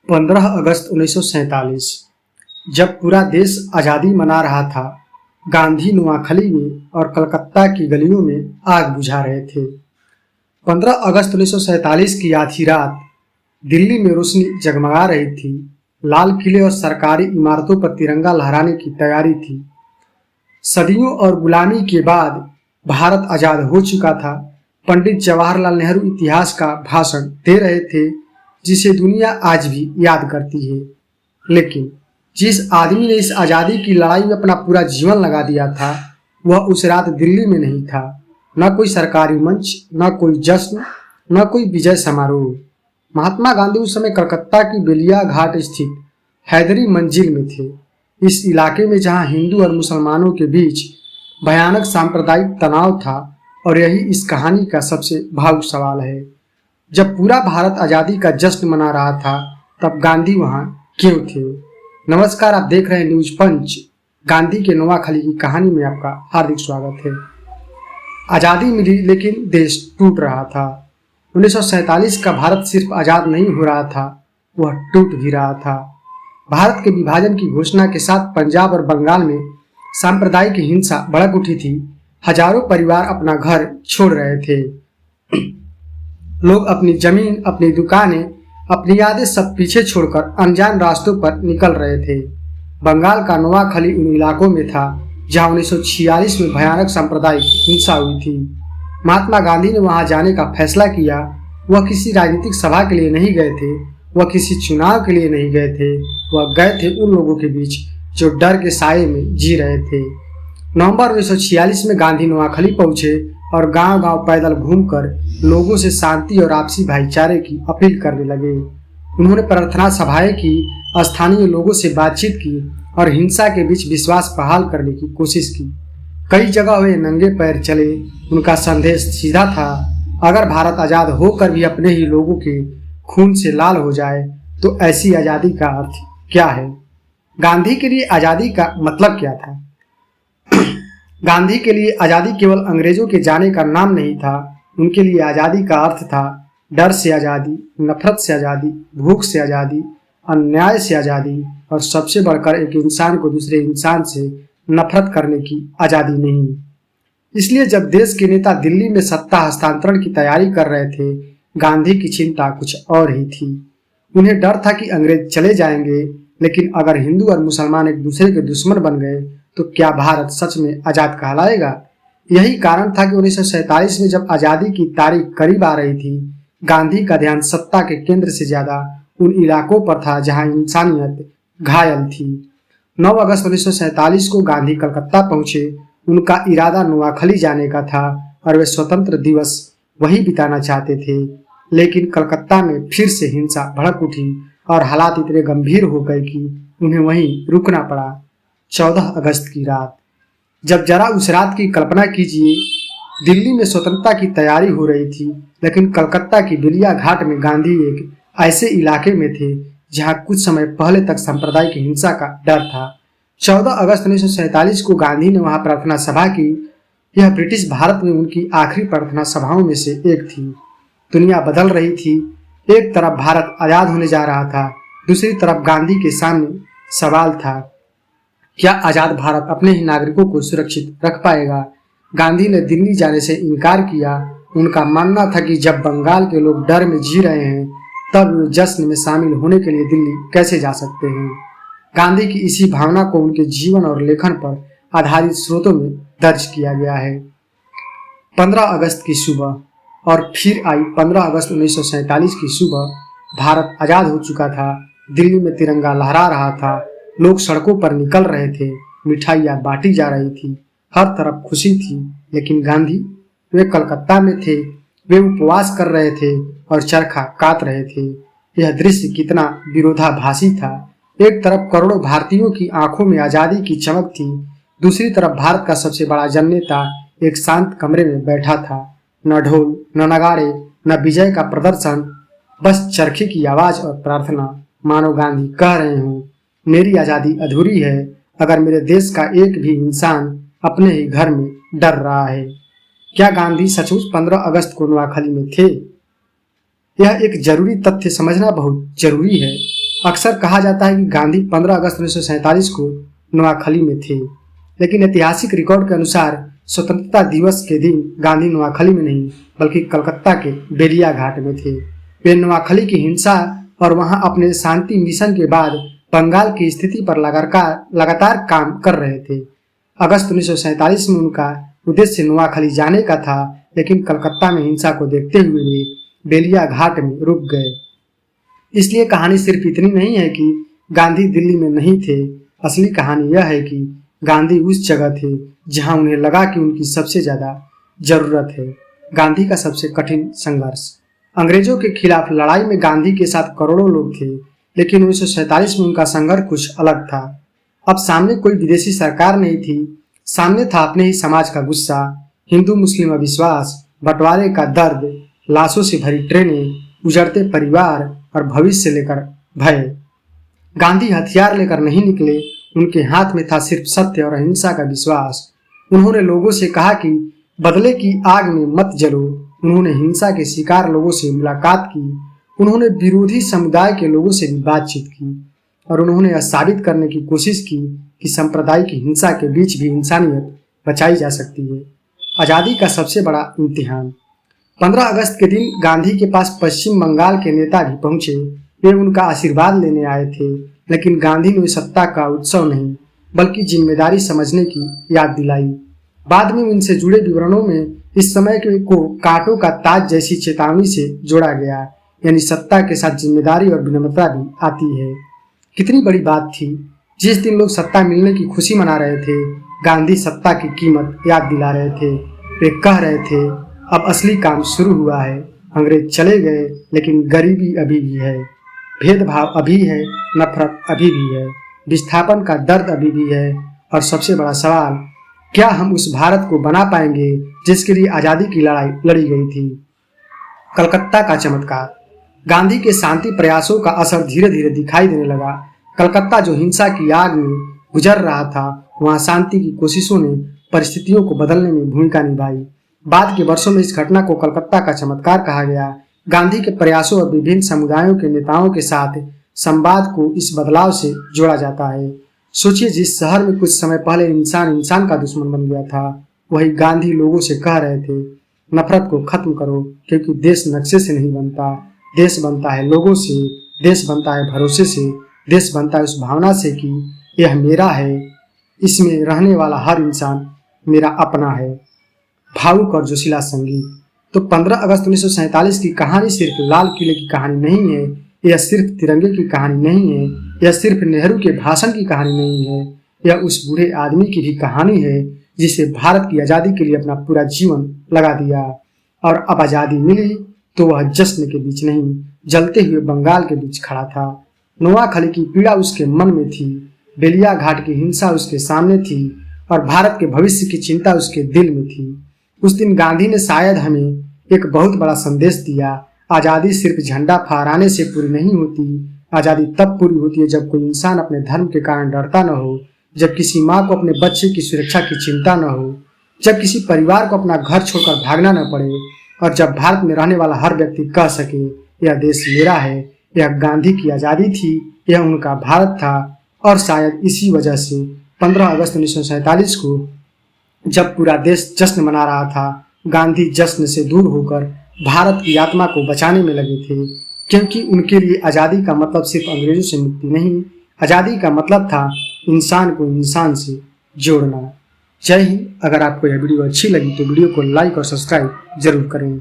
15 अगस्त 1947 जब पूरा देश आज़ादी मना रहा था, गांधी नोआखली में और कलकत्ता की गलियों में आग बुझा रहे थे। 15 अगस्त 1947 की आधी रात दिल्ली में रोशनी जगमगा रही थी। लाल किले और सरकारी इमारतों पर तिरंगा लहराने की तैयारी थी। सदियों और गुलामी के बाद भारत आज़ाद हो चुका था। पंडित जवाहरलाल नेहरू इतिहास का भाषण दे रहे थे, जिसे दुनिया आज भी याद करती है। लेकिन जिस आदमी ने इस आज़ादी की लड़ाई में अपना पूरा जीवन लगा दिया था, वह उस रात दिल्ली में नहीं था। न कोई सरकारी मंच, न कोई जश्न, न कोई विजय समारोह। महात्मा गांधी उस समय कलकत्ता की बेलिया घाट स्थित हैदरी मंजिल में थे। इस इलाके में जहां हिंदू और मुसलमानों के बीच भयानक सांप्रदायिक तनाव था, और यही इस कहानी का सबसे भावुक सवाल है। जब पूरा भारत आज़ादी का जश्न मना रहा था, तब गांधी वहां क्यों थे? नमस्कार, आप देख रहे हैं न्यूज पंच। गांधी के नोआखली की कहानी में आपका हार्दिक स्वागत है। आज़ादी मिली, लेकिन देश टूट रहा था। 1947 का भारत सिर्फ आज़ाद नहीं हो रहा था, वह टूट भी रहा था। भारत के विभाजन की घोषणा के साथ पंजाब और बंगाल में सांप्रदायिक हिंसा भड़क उठी थी। हजारों परिवार अपना घर छोड़ रहे थे। लोग अपनी जमीन, अपनी दुकानें, अपनी यादें सब पीछे छोड़कर अनजान रास्तों पर निकल रहे थे। बंगाल का नोआखली उन इलाकों में था जहां 1946 में भयानक सांप्रदायिक हिंसा हुई थी। महात्मा गांधी ने वहां जाने का फैसला किया। वह किसी राजनीतिक सभा के लिए नहीं गए थे, वह किसी चुनाव के लिए नहीं गए थे। वह गए थे उन लोगों के बीच जो डर के साये में जी रहे थे। नवंबर 1946 में गांधी नोआखली पहुंचे और गांव-गांव पैदल घूमकर लोगों से शांति और आपसी भाईचारे की अपील करने लगे। उन्होंने प्रार्थना सभाएं की, स्थानीय लोगों से बातचीत की और हिंसा के बीच विश्वास बहाल करने की कोशिश की। कई जगह वे नंगे पैर चले। उनका संदेश सीधा था, अगर भारत आज़ाद होकर भी अपने ही लोगों के खून से लाल हो जाए तो ऐसी आज़ादी का अर्थ क्या है? गांधी के लिए आज़ादी का मतलब क्या था? गांधी के लिए आज़ादी केवल अंग्रेजों के जाने का नाम नहीं था। उनके लिए आज़ादी का अर्थ था डर से आज़ादी, नफरत से आज़ादी, भूख से आज़ादी, अन्याय से आज़ादी, और सबसे बढ़कर एक इंसान को दूसरे इंसान से नफरत करने की आज़ादी नहीं। इसलिए जब देश के नेता दिल्ली में सत्ता हस्तांतरण की तैयारी कर रहे थे, गांधी की चिंता कुछ और ही थी। उन्हें डर था कि अंग्रेज चले जाएंगे, लेकिन अगर हिंदू और मुसलमान एक दूसरे के दुश्मन बन गए तो क्या भारत सच में आज़ाद कहलाएगा? यही कारण था कि 1947 में जब आज़ादी की तारीख करीब आ रही थी, गांधी का ध्यान सत्ता के केंद्र से ज्यादा उन इलाकों पर था जहां इंसानियत घायल थी। 9 अगस्त 1947 को गांधी कलकत्ता पहुंचे। उनका इरादा नोआखली जाने का था और वे स्वतंत्र दिवस वहीं बिताना चाहते थे। लेकिन कलकत्ता में फिर से हिंसा भड़क उठी और हालात इतने गंभीर हो गए कि उन्हें वहीं रुकना पड़ा। 14 अगस्त की रात, जब जरा उस रात की कल्पना कीजिए। दिल्ली में स्वतंत्रता की तैयारी हो रही थी, लेकिन कलकत्ता की बेलिया घाट में गांधी एक ऐसे इलाके में थे जहां कुछ समय पहले तक सांप्रदायिक हिंसा का डर था। 14 अगस्त 1947 को गांधी ने वहां प्रार्थना सभा की। यह ब्रिटिश भारत में उनकी आखिरी प्रार्थना सभाओं में से एक थी। दुनिया बदल रही थी। एक तरफ भारत आजाद होने जा रहा था, दूसरी तरफ गांधी के सामने सवाल था, क्या आजाद भारत अपने ही नागरिकों को सुरक्षित रख पाएगा? गांधी ने दिल्ली जाने से इनकार किया। उनका मानना था कि जब बंगाल के लोग डर में जी रहे हैं, तब वे जश्न में शामिल होने के लिए दिल्ली कैसे जा सकते हैं? गांधी की इसी भावना को उनके जीवन और लेखन पर आधारित स्रोतों में दर्ज किया गया है। 15 अगस्त की सुबह, और फिर आई 15 अगस्त 1947 की सुबह। भारत आजाद हो चुका था। दिल्ली में तिरंगा लहरा रहा था। लोग सड़कों पर निकल रहे थे। मिठाइयाँ बांटी जा रही थी। हर तरफ खुशी थी। लेकिन गांधी, वे कलकत्ता में थे। वे उपवास कर रहे थे और चरखा काट रहे थे। यह दृश्य कितना विरोधाभासी था। एक तरफ करोड़ों भारतीयों की आंखों में आजादी की चमक थी, दूसरी तरफ भारत का सबसे बड़ा जननेता एक शांत कमरे में बैठा था। न ढोल, न नगाड़े, न विजय का प्रदर्शन, बस चरखे की आवाज और प्रार्थना। मानो गांधी कह रहे हों, मेरी आजादी अधूरी है अगर मेरे देश का एक भी इंसान अपने ही घर में डर रहा है। क्या गांधी सचमुच 15 अगस्त को नोआखली में थे? यह एक जरूरी तथ्य समझना बहुत जरूरी है। अक्सर कहा जाता है कि गांधी 15 अगस्त 1947 को नोआखली में थे, लेकिन ऐतिहासिक रिकॉर्ड के अनुसार स्वतंत्रता दिवस के दिन गांधी नोआखली में नहीं बल्कि कलकत्ता के बेलिया घाट में थे। वे नोआखली की हिंसा और वहां अपने शांति मिशन के बाद बंगाल की स्थिति पर लगातार काम कर रहे थे। अगस्त 1947 में उनका उद्देश्य नोआखली जाने का था, लेकिन कलकत्ता में हिंसा को देखते हुए वे बेलिया घाट में रुक गए। इसलिए कहानी सिर्फ इतनी नहीं है कि गांधी दिल्ली में नहीं थे। असली कहानी यह है कि गांधी उस जगह थे जहां उन्हें लगा कि उनकी सबसे ज्यादा जरूरत है। गांधी का सबसे कठिन संघर्ष। अंग्रेजों के खिलाफ लड़ाई में गांधी के साथ करोड़ों लोग थे, लेकिन 1947 में उनका संघर्ष कुछ अलग था। अब सामने कोई विदेशी सरकार नहीं थी, सामने था अपने ही समाज का गुस्सा, हिंदू मुस्लिम अविश्वास, बंटवारे का दर्द, लाशों से भरी ट्रेनें, उजड़ते परिवार और भविष्य लेकर भय। गांधी हथियार लेकर नहीं निकले, उनके हाथ में था सिर्फ सत्य और अहिंसा का विश्वास। उन्होंने लोगों से कहा कि बदले की आग में मत जलो। उन्होंने हिंसा के शिकार लोगों से मुलाकात की, उन्होंने विरोधी समुदाय के लोगों से भी बातचीत की और उन्होंने यह साबित करने की कोशिश की कि सांप्रदायिक हिंसा के बीच भी इंसानियत बचाई जा सकती है। आज़ादी का सबसे बड़ा इम्तिहान। 15 अगस्त के दिन गांधी के पास पश्चिम बंगाल के नेता भी पहुंचे। वे उनका आशीर्वाद लेने आए थे, लेकिन गांधी ने सत्ता का उत्सव नहीं बल्कि जिम्मेदारी समझने की याद दिलाई। बाद में उनसे जुड़े विवरणों में इस समय को कांटों का ताज जैसी चेतावनी से जोड़ा गया, यानी सत्ता के साथ जिम्मेदारी और विनम्रता भी आती है। कितनी बड़ी बात थी। जिस दिन लोग सत्ता मिलने की खुशी मना रहे थे, गांधी सत्ता की कीमत याद दिला रहे थे। वे कह रहे थे, अब असली काम शुरू हुआ है। अंग्रेज चले गए, लेकिन गरीबी अभी भी है, भेदभाव अभी है, नफरत अभी भी है, विस्थापन का दर्द अभी भी है, और सबसे बड़ा सवाल, क्या हम उस भारत को बना पाएंगे जिसके लिए आज़ादी की लड़ाई लड़ी गई थी। कलकत्ता का चमत्कार। गांधी के शांति प्रयासों का असर धीरे धीरे दिखाई देने लगा। कलकत्ता जो हिंसा की आग में गुजर रहा था, वहां शांति की कोशिशों ने परिस्थितियों को बदलने में भूमिका निभाई। बाद के वर्षों में इस घटना को कलकत्ता का चमत्कार कहा गया। गांधी के प्रयासों और विभिन्न समुदायों के नेताओं के साथ संवाद को इस बदलाव से जोड़ा जाता है। सोचिए, जिस शहर में कुछ समय पहले इंसान इंसान का दुश्मन बन गया था, वही गांधी लोगों से कह रहे थे, नफरत को खत्म करो, क्योंकि देश नक्शे से नहीं बनता, देश बनता है लोगों से, देश बनता है भरोसे से, देश बनता है उस भावना से कि यह मेरा है, इसमें रहने वाला हर इंसान मेरा अपना है। भावुक और जोशीला संगीत। तो 15 अगस्त 1947 की कहानी सिर्फ लाल किले की कहानी नहीं है, यह सिर्फ तिरंगे की कहानी नहीं है, यह सिर्फ नेहरू के भाषण की कहानी नहीं है, यह उस बूढ़े आदमी की भी कहानी है जिसे भारत की आज़ादी के लिए अपना पूरा जीवन लगा दिया, और अब आज़ादी मिली तो वह जश्न के बीच नहीं, जलते हुए बंगाल के बीच खड़ा था। नोआखली की पीड़ा उसके मन में थी, बेलिया घाट की हिंसा उसके सामने थी, और भारत के भविष्य की चिंता उसके दिल में थी। उस दिन गांधी ने शायद हमें एक बहुत बड़ा संदेश दिया। आज़ादी सिर्फ झंडा फहराने से पूरी नहीं होती। आज़ादी तब पूरी होती है जब कोई इंसान अपने धर्म के कारण डरता न हो, जब किसी माँ को अपने बच्चे की सुरक्षा की चिंता न हो, जब किसी परिवार को अपना घर छोड़कर भागना न पड़े, और जब भारत में रहने वाला हर व्यक्ति कह सके, यह देश मेरा है। यह गांधी की आज़ादी थी, यह उनका भारत था। और शायद इसी वजह से 15 अगस्त 1947 को जब पूरा देश जश्न मना रहा था, गांधी जश्न से दूर होकर भारत की आत्मा को बचाने में लगे थे, क्योंकि उनके लिए आज़ादी का मतलब सिर्फ अंग्रेजों से मुक्ति नहीं, आज़ादी का मतलब था इंसान को इंसान से जोड़ना। जय हिंद। अगर आपको यह वीडियो अच्छी लगी तो वीडियो को लाइक और सब्सक्राइब जरूर करें।